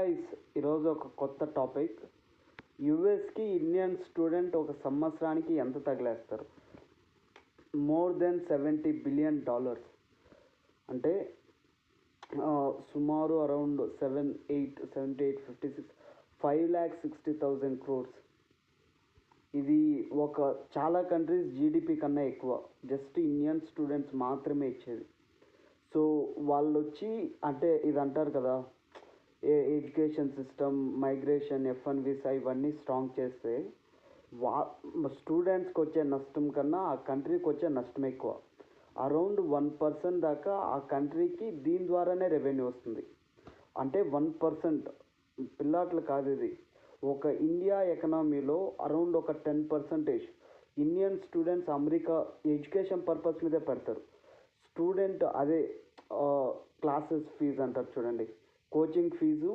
Guys, ఈరోజు ఒక కొత్త టాపిక్. యుఎస్కి ఇండియన్ స్టూడెంట్ ఒక సంవత్సరానికి ఎంత తగిలేస్తారు? More than $70 billion. అంటే సుమారు అరౌండ్ 5,60,000 crores. ఇది ఒక చాలా కంట్రీస్ జీడిపి కన్నా ఎక్కువ, జస్ట్ ఇండియన్ స్టూడెంట్స్ మాత్రమే ఇచ్చేది. సో వాళ్ళు వచ్చి అంటే ఇది అంటారు కదా, education system, migration, F1 visa ఇవన్నీ స్ట్రాంగ్ చేస్తే స్టూడెంట్స్కి వచ్చే నష్టం కన్నా ఆ కంట్రీకి వచ్చే నష్టం ఎక్కువ. అరౌండ్ 1% దాకా ఆ కంట్రీకి దీని ద్వారానే రెవెన్యూ వస్తుంది. అంటే 1% పిల్లాట్లు కాదు ఇది. ఒక ఇండియా ఎకనామీలో అరౌండ్ ఒక 10% Indian students America education purpose మీదే పెడతారు. స్టూడెంట్ అదే క్లాసెస్ ఫీజు అంటారు చూడండి, కోచింగ్ ఫీజు